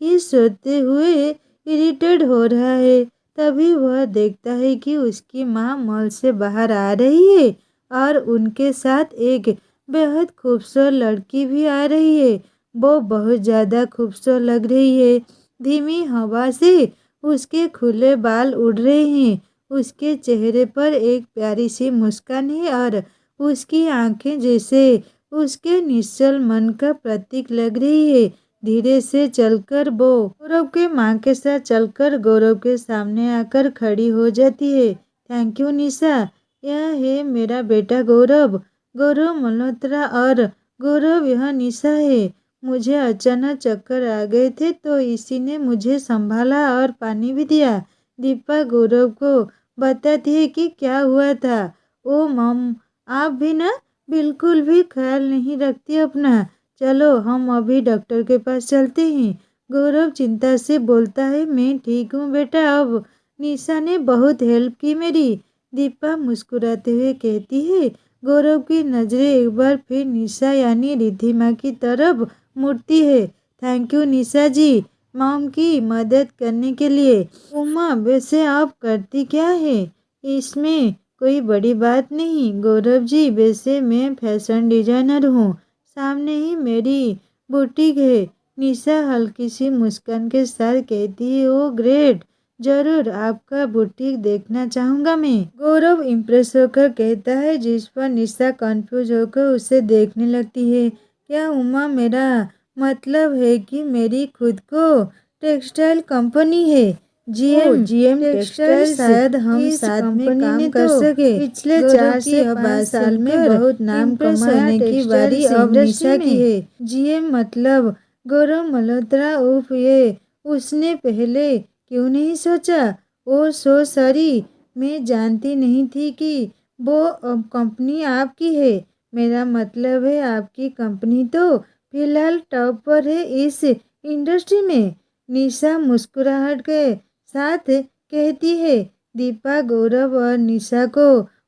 A: ही सोते हुए इरिटेट हो रहा है। तभी वह देखता है कि उसकी माँ मॉल से बाहर आ रही है और उनके साथ एक बेहद खूबसूरत लड़की भी आ रही है। वो बहुत ज़्यादा खूबसूरत लग रही है। धीमी हवा से उसके खुले बाल उड़ रहे हैं। उसके चेहरे पर एक प्यारी सी मुस्कान है और उसकी आंखें जैसे उसके निश्चल मन का प्रतीक लग रही है। धीरे से चलकर वो गौरव के माँ के साथ चलकर गौरव के सामने आकर खड़ी हो जाती है। थैंक यू निशा, यह है मेरा बेटा गौरव, गौरव मल्होत्रा। और गौरव यह निशा है। मुझे अचानक चक्कर आ गए थे तो इसी ने मुझे संभाला और पानी भी दिया। दीपा गौरव को बताती है कि क्या हुआ था। ओ मम, आप भी ना बिल्कुल भी ख्याल नहीं रखती अपना। चलो हम अभी डॉक्टर के पास चलते हैं। गौरव चिंता से बोलता है, मैं ठीक हूँ बेटा, अब निशा ने बहुत हेल्प की मेरी। दीपा मुस्कुराते हुए कहती है। गौरव की नज़रें एक बार फिर निशा यानी रिद्धिमा की तरफ मुड़ती है। Thank you Nisha ji, mom की मदद करने के लिए। उमा, वैसे आप करती क्या है? इसमें कोई बड़ी बात नहीं गौरव जी, वैसे मैं फैशन डिजाइनर हूँ, सामने ही मेरी बुटीक है। निशा हल्की सी मुस्कान के साथ कहती है, ओ ग्रेट, जरूर आपका बुटीक देखना चाहूँगा मैं। गौरव इम्प्रेस होकर कहता है, जिस पर निशा कंफ्यूज होकर उसे देखने लगती है। क्या उमा, मेरा मतलब है कि मेरी खुद को टेक्सटाइल कंपनी है, जीएम टेक्सटाइल। शायद हम साथ में काम कर सके। पिछले 4 से 5 साल में बहुत नाम कमाने की बारी अब निशा की है। जीएम मतलब गौरव मल्होत्रा उर्फ ये, उसने पहले क्यों नहीं सोचा? ओ सो सॉरी, मैं जानती नहीं थी कि वो कंपनी आपकी है। मेरा मतलब है आपकी कंपनी तो फिलहाल टॉप पर है इस इंडस्ट्री में। निशा मुस्कुराहट के साथ कहती है। दीपा गौरव और निशा को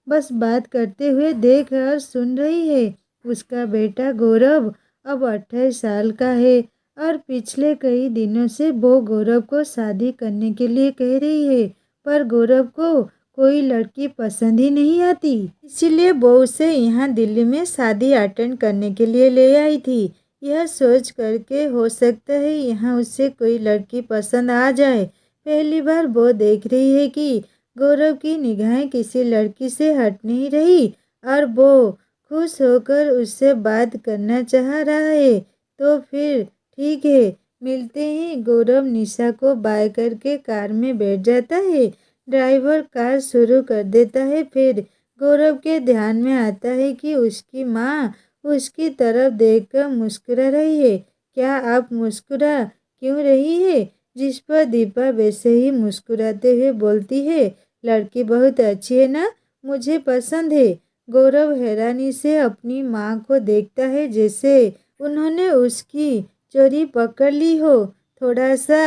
A: बस बात करते हुए देख और सुन रही है। उसका बेटा गौरव अब 28 साल का है और पिछले कई दिनों से वो गौरव को शादी करने के लिए कह रही है, पर गौरव को कोई लड़की पसंद ही नहीं आती। इसीलिए वो उसे यहाँ दिल्ली में शादी अटेंड करने के लिए ले आई थी। यह सोच करके हो सकता है यहाँ उससे कोई लड़की पसंद आ जाए। पहली बार वो देख रही है कि गौरव की निगाहें किसी लड़की से हट नहीं रही और वो खुश होकर उससे बात करना चाह रहा है। तो फिर ठीक है, मिलते ही। गौरव निशा को बाय करके कार में बैठ जाता है। ड्राइवर कार शुरू कर देता है। फिर गौरव के ध्यान में आता है कि उसकी माँ उसकी तरफ देखकर मुस्कुरा रही है। क्या आप मुस्कुरा क्यों रही है? जिस पर दीपा वैसे ही मुस्कुराते हुए बोलती है, लड़की बहुत अच्छी है ना, मुझे पसंद है। गौरव हैरानी से अपनी माँ को देखता है, जैसे उन्होंने उसकी चोरी पकड़ ली हो। थोड़ा सा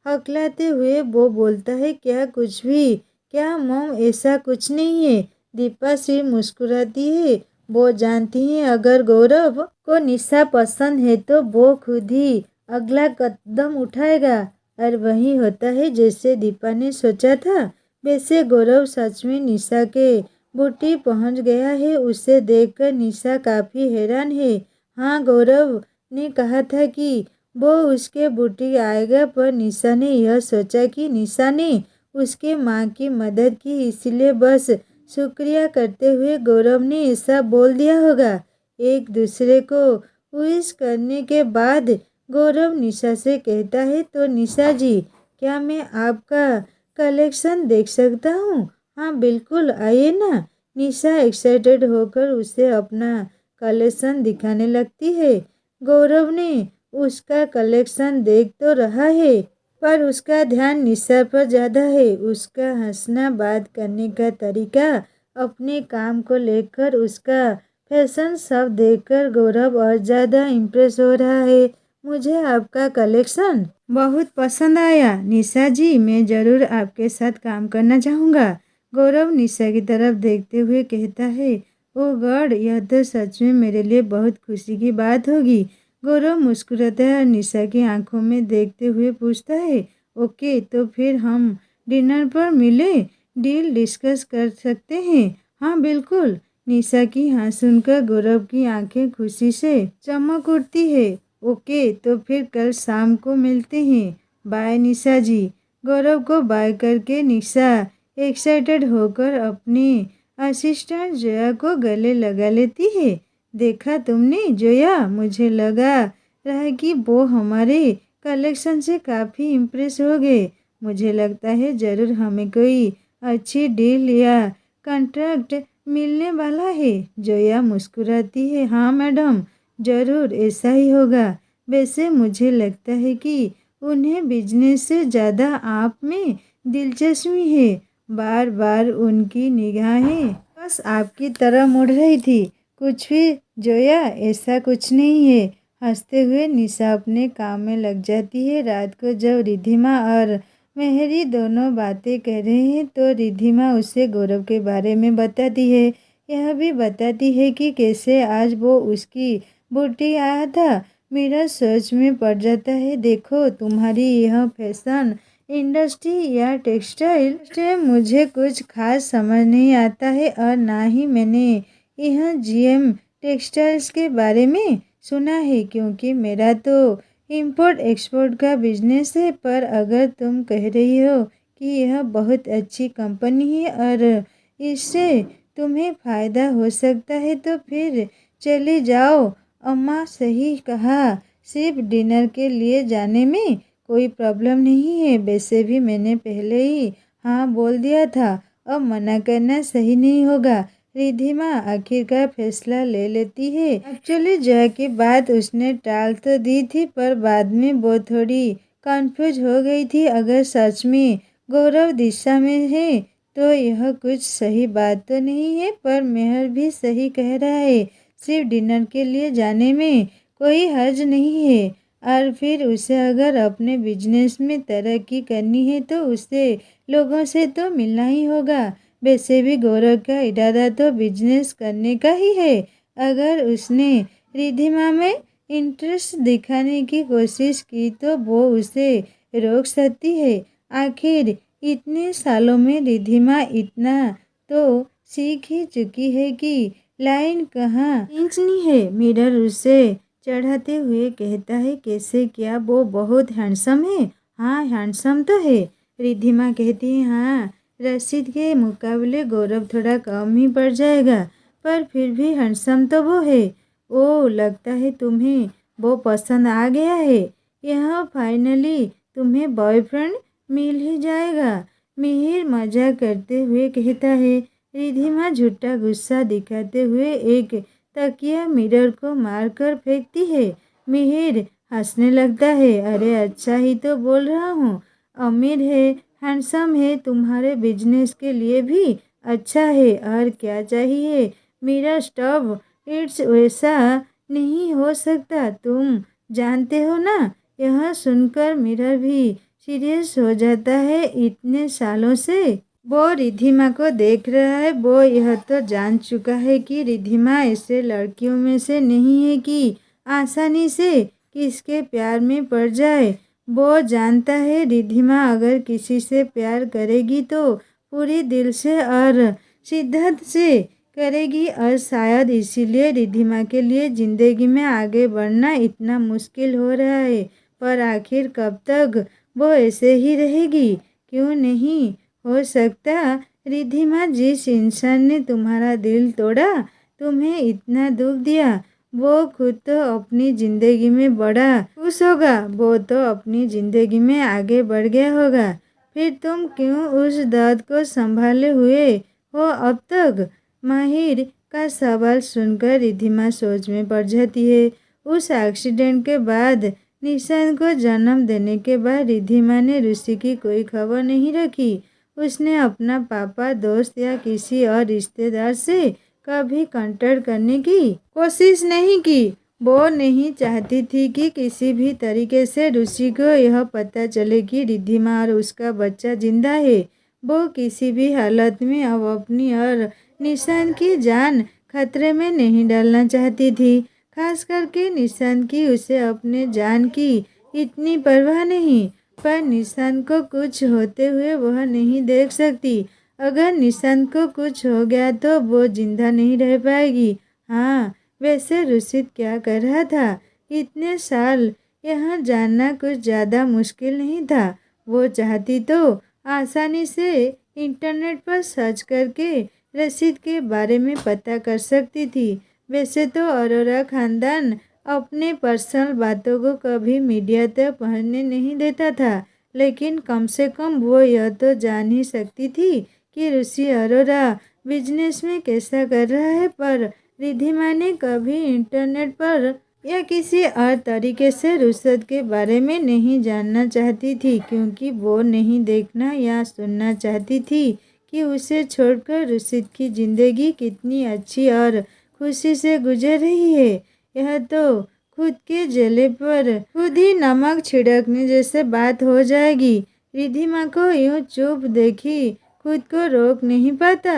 A: हकलाते हुए वो बोलता है, क्या कुछ भी? क्या मॉम, ऐसा कुछ नहीं है। दीपा सिर्फ मुस्कुराती है। वो जानती है अगर गौरव को निशा पसंद है तो वो खुद ही अगला कदम उठाएगा। और वही होता है जैसे दीपा ने सोचा था। वैसे गौरव सच में निशा के बूटी पहुंच गया है। उसे देखकर निशा काफ़ी हैरान है। हाँ, गौरव ने कहा था कि वो उसके बूटी आएगा, पर निशा ने यह सोचा कि निशा ने उसके माँ की मदद की, इसलिए बस शुक्रिया करते हुए गौरव ने ऐसा बोल दिया होगा। एक दूसरे को विश करने के बाद गौरव निशा से कहता है, तो निशा जी, क्या मैं आपका कलेक्शन देख सकता हूँ? हाँ बिल्कुल, आइए ना। निशा एक्साइटेड होकर उसे अपना कलेक्शन दिखाने लगती है। गौरव ने उसका कलेक्शन देख तो रहा है, पर उसका ध्यान निशा पर ज़्यादा है। उसका हंसना, बात करने का तरीका, अपने काम को लेकर उसका फैशन, सब देखकर गौरव और ज़्यादा इम्प्रेस हो रहा है। मुझे आपका कलेक्शन बहुत पसंद आया निशा जी, मैं ज़रूर आपके साथ काम करना चाहूँगा। गौरव निशा की तरफ देखते हुए कहता है, ओह गॉड, यह तो सच में मेरे लिए बहुत खुशी की बात होगी। गौरव मुस्कुराता है और निशा की आंखों में देखते हुए पूछता है, ओके, तो फिर हम डिनर पर मिले, डील डिस्कस कर सकते हैं? हाँ बिल्कुल। निशा की हाँ सुनकर गौरव की आंखें खुशी से चमक उठती है। ओके, तो फिर कल शाम को मिलते हैं। बाय निशा जी। गौरव को बाय करके निशा एक्साइटेड होकर अपनी असिस्टेंट जोया को गले लगा लेती है। देखा तुमने जोया, मुझे लगा रहा है कि वो हमारे कलेक्शन से काफ़ी इम्प्रेस हो गए। मुझे लगता है ज़रूर हमें कोई अच्छी डील या कॉन्ट्रैक्ट मिलने वाला है। जोया मुस्कुराती है, हाँ मैडम, ज़रूर ऐसा ही होगा। वैसे मुझे लगता है कि उन्हें बिजनेस से ज़्यादा आप में दिलचस्पी है। बार बार उनकी निगाहें बस आपकी तरह मुड़ रही थी। कुछ भी जोया, ऐसा कुछ नहीं है। हंसते हुए निशा अपने काम में लग जाती है। रात को जब रिद्धिमा और मेहरी दोनों बातें कर रहे हैं, तो रिद्धिमा उसे गौरव के बारे में बताती है। यह भी बताती है कि कैसे आज वो उसकी बुटीक आया था। मेरा सोच में पड़ जाता है, देखो तुम्हारी यह फैशन इंडस्ट्री या टेक्सटाइल से मुझे कुछ खास समझ नहीं आता है, और ना ही मैंने यह जीएम टेक्सटाइल्स के बारे में सुना है, क्योंकि मेरा तो इंपोर्ट एक्सपोर्ट का बिजनेस है। पर अगर तुम कह रही हो कि यह बहुत अच्छी कंपनी है और इससे तुम्हें फ़ायदा हो सकता है, तो फिर चले जाओ। अम्मा सही कहा, सिर्फ डिनर के लिए जाने में कोई प्रॉब्लम नहीं है। वैसे भी मैंने पहले ही हाँ बोल दिया था, अब मना करना सही नहीं होगा। रिद्धिमा आखिरकार फैसला ले लेती है। एक्चुअली जय की बात उसने टाल तो दी थी, पर बाद में वो थोड़ी कंफ्यूज हो गई थी। अगर सच में गौरव दिशा में है तो यह कुछ सही बात तो नहीं है, पर मेहर भी सही कह रहा है। सिर्फ डिनर के लिए जाने में कोई हर्ज नहीं है, और फिर उसे अगर अपने बिजनेस में तरक्की करनी है तो उसे लोगों से तो मिलना ही होगा। वैसे भी गौरव का इरादा तो बिजनेस करने का ही है। अगर उसने रिद्धिमा में इंटरेस्ट दिखाने की कोशिश की तो वो उसे रोक सकती है। आखिर इतने सालों में रिद्धिमा इतना तो सीख ही चुकी है कि लाइन कहाँ खींचनी है। मिरर उसे चढ़ाते हुए कहता है, कैसे, क्या वो बहुत हैंडसम है? हाँ हैंडसम तो है। रिद्धिमा कहती है, हाँ रशीद के मुकाबले गौरव थोड़ा कम ही पड़ जाएगा, पर फिर भी हैंडसम तो वो है। ओह, लगता है तुम्हें वो पसंद आ गया है। यह फाइनली तुम्हें बॉयफ्रेंड मिल ही जाएगा। मिहिर मजाक करते हुए कहता है। रिद्धिमा झूठा गुस्सा दिखाते हुए एक तकिया मिरर को मारकर फेंकती है। मिहिर हंसने लगता है, अरे अच्छा ही तो बोल रहा हूँ, अमीर है, हैंडसम है, तुम्हारे बिजनेस के लिए भी अच्छा है, और क्या चाहिए। मेरा स्टॉप इट्स वैसा नहीं हो सकता, तुम जानते हो ना। यह सुनकर मिरर भी सीरियस हो जाता है। इतने सालों से वो रिद्धिमा को देख रहा है। वो यह तो जान चुका है कि रिद्धिमा ऐसे लड़कियों में से नहीं है कि आसानी से किसके प्यार में पड़ जाए। वो जानता है रिद्धिमा अगर किसी से प्यार करेगी तो पूरी दिल से और शिद्दत से करेगी और शायद इसीलिए रिद्धिमा के लिए ज़िंदगी में आगे बढ़ना इतना मुश्किल हो रहा है। पर आखिर कब तक वो ऐसे ही रहेगी? क्यों नहीं हो सकता रिद्धिमा, जिस इंसान ने तुम्हारा दिल तोड़ा, तुम्हें इतना दुख दिया, वो खुद तो अपनी ज़िंदगी में बड़ा खुश होगा, वो तो अपनी ज़िंदगी में आगे बढ़ गया होगा। फिर तुम क्यों उस दर्द को संभाले हुए हो अब तक? माहिर का सवाल सुनकर रिद्धिमा सोच में पड़ जाती है। उस एक्सीडेंट के बाद, निशान को जन्म देने के बाद रिद्धिमा ने ऋषि की कोई खबर नहीं रखी। उसने अपना पापा, दोस्त या किसी और रिश्तेदार से कभी कांटेक्ट करने की कोशिश नहीं की। वो नहीं चाहती थी कि किसी भी तरीके से ऋषि को यह पता चले कि रिद्धिमा और उसका बच्चा जिंदा है। वो किसी भी हालत में अब अपनी और निशान की जान खतरे में नहीं डालना चाहती थी। खास करके निशान की उसे अपने जान की इतनी परवाह नहीं। पर निशान को कुछ होते हुए वह नहीं देख सकती। अगर निशान को कुछ हो गया तो वो जिंदा नहीं रह पाएगी। हाँ, वैसे रुशिद क्या कर रहा था इतने साल, यहाँ जानना कुछ ज़्यादा मुश्किल नहीं था। वो चाहती तो आसानी से इंटरनेट पर सर्च करके रशीद के बारे में पता कर सकती थी। वैसे तो अरोरा खानदान अपने पर्सनल बातों को कभी मीडिया तक पहुँचने नहीं देता था, लेकिन कम से कम वो यह तो जान ही सकती थी कि ऋषि अरोरा बिजनेस में कैसा कर रहा है। पर रिद्धिमा ने कभी इंटरनेट पर या किसी और तरीके से रुशद के बारे में नहीं जानना चाहती थी, क्योंकि वो नहीं देखना या सुनना चाहती थी कि उसे छोड़कर रुशद की ज़िंदगी कितनी अच्छी और खुशी से गुजर रही है। यह तो खुद के जले पर खुद ही नमक छिड़कने जैसे बात हो जाएगी। रिद्धिमा को यूँ चुप देखी खुद को रोक नहीं पाता।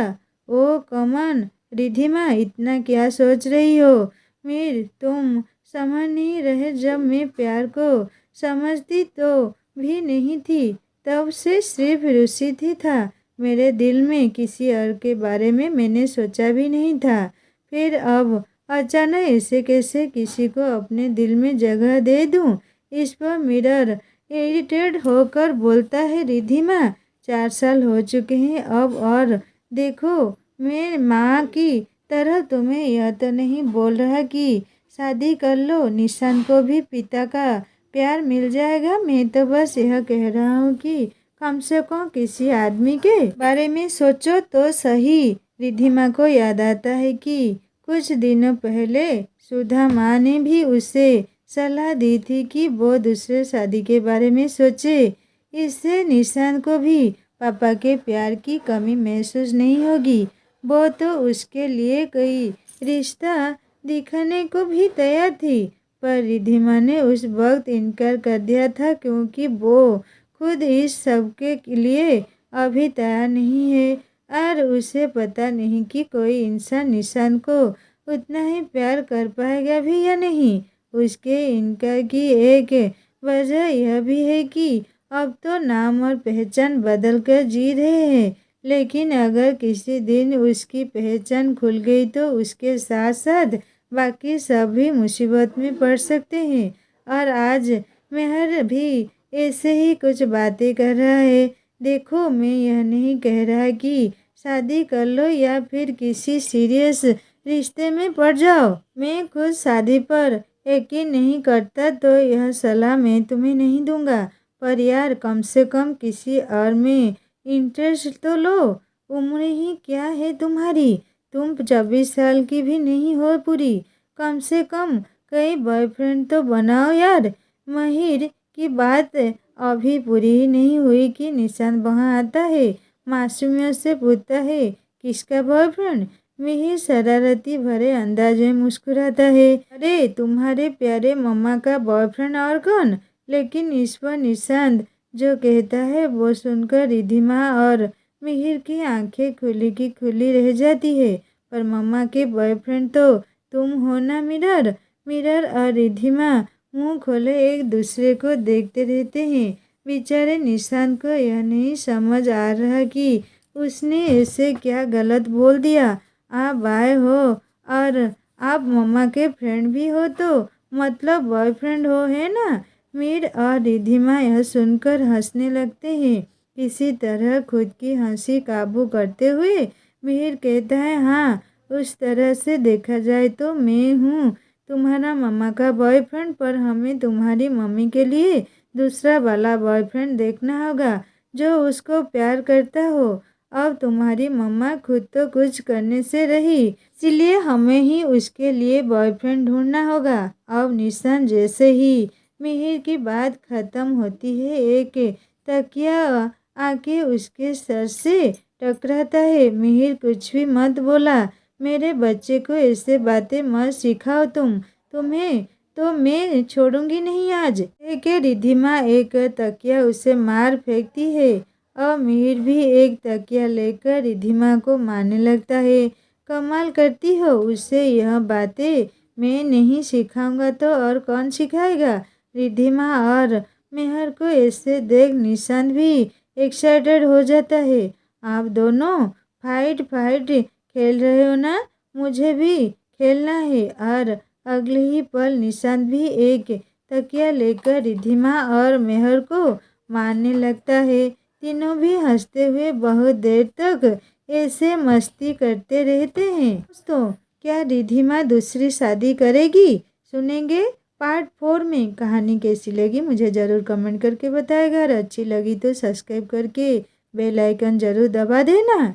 A: ओ कमन, रिद्धिमा इतना क्या सोच रही हो? मीर, तुम समझ नहीं रहे, जब मैं प्यार को समझती तो भी नहीं थी, तब से सिर्फ रुशिद ही था मेरे दिल में, किसी और के बारे में मैंने सोचा भी नहीं था। फिर अब अचानक ऐसे कैसे किसी को अपने दिल में जगह दे दूं? इस पर मिरर इरिटेट होकर बोलता है, रिद्धिमा 4 साल हो चुके हैं अब, और देखो मैं माँ की तरह तुम्हें यह तो नहीं बोल रहा कि शादी कर लो, निशान को भी पिता का प्यार मिल जाएगा। मैं तो बस यह कह रहा हूँ कि कम से कम किसी आदमी के बारे में सोचो तो सही। रिद्धिमा को याद आता है कि कुछ दिनों पहले सुधा माँ ने भी उसे सलाह दी थी कि वो दूसरे शादी के बारे में सोचे। इससे निशान को भी पापा के प्यार की कमी महसूस नहीं होगी। वो तो उसके लिए कोई रिश्ता दिखाने को भी तैयार थी, पर रिद्धिमा ने उस वक्त इनकार कर दिया था, क्योंकि वो खुद इस सब के लिए अभी तैयार नहीं है। और उसे पता नहीं कि कोई इंसान निशान को उतना ही प्यार कर पाएगा भी या नहीं। उसके इनकार की एक वजह यह भी है कि अब तो नाम और पहचान बदल कर जी रहे हैं, लेकिन अगर किसी दिन उसकी पहचान खुल गई तो उसके साथ साथ बाकी सब भी मुसीबत में पड़ सकते हैं। और आज मेहर भी ऐसे ही कुछ बातें कर रहा है। देखो, मैं यह नहीं कह रहा कि शादी कर लो या फिर किसी सीरियस रिश्ते में पड़ जाओ। मैं खुद शादी पर यकीन नहीं करता, तो यह सलाह मैं तुम्हें नहीं दूंगा। पर यार, कम से कम किसी और में इंटरेस्ट तो लो। उम्र ही क्या है तुम्हारी? तुम 24 साल की भी नहीं हो पूरी। कम से कम कई बॉयफ्रेंड तो बनाओ यार। माहिर की बात अभी पूरी ही नहीं हुई कि निशान वहाँ आता है। मासूमियत से पूछता है, किसका बॉयफ्रेंड? मिहिर शरारती भरे अंदाज में मुस्कुराता है, अरे तुम्हारे प्यारे मम्मा का बॉयफ्रेंड, और कौन? लेकिन इस पर निशांत जो कहता है वो सुनकर रिद्धिमा और मिहिर की आंखें खुली की खुली रह जाती है। पर मम्मा के बॉयफ्रेंड तो तुम हो ना मिरर? मिरर और रिद्धिमा मुंह खोले एक दूसरे को देखते रहते हैं। बेचारे निशांत को यह नहीं समझ आ रहा कि उसने ऐसे क्या गलत बोल दिया? आप आए हो और आप मम्मा के फ्रेंड भी हो तो मतलब बॉयफ्रेंड हो, है ना? मीर और रिद्धिमा यह सुनकर हंसने लगते हैं। किसी तरह खुद की हंसी काबू करते हुए मिहिर कहता है, हाँ, उस तरह से देखा जाए तो मैं हूँ तुम्हारा मम्मा का बॉयफ्रेंड, पर हमें तुम्हारी मम्मी के लिए दूसरा वाला बॉयफ्रेंड देखना होगा जो उसको प्यार करता हो। अब तुम्हारी मम्मा खुद तो कुछ करने से रही, इसलिए हमें ही उसके लिए बॉयफ्रेंड ढूंढना होगा। अब निशान जैसे ही मिहिर की बात खत्म होती है, एक तकिया आके उसके सर से टकराता है। मिहिर कुछ भी मत बोला। मेरे बच्चे को ऐसे बातें मत सिखाओ तुम्हें तो मैं छोड़ूंगी नहीं आज। एक रिद्धिमा एक तकिया उसे मार फेंकती है और मिहिर भी एक तकिया लेकर रिद्धिमा को मारने लगता है। कमाल करती हो, उससे यह बातें मैं नहीं सिखाऊंगा तो और कौन सिखाएगा? रिद्धिमा और मेहर को ऐसे देख निशांत भी एक्साइटेड हो जाता है। आप दोनों फाइट खेल रहे हो ना? मुझे भी खेलना है। और अगले ही पल निशांत भी एक तकिया लेकर रिद्धिमा और मेहर को मारने लगता है। तीनों भी हंसते हुए बहुत देर तक ऐसे मस्ती करते रहते हैं। दोस्तों, क्या रिद्धिमा दूसरी शादी करेगी? सुनेंगे पार्ट 4 में। कहानी कैसी लगी मुझे ज़रूर कमेंट करके बताएगा और अच्छी लगी तो सब्सक्राइब करके बेल आइकन ज़रूर दबा देना।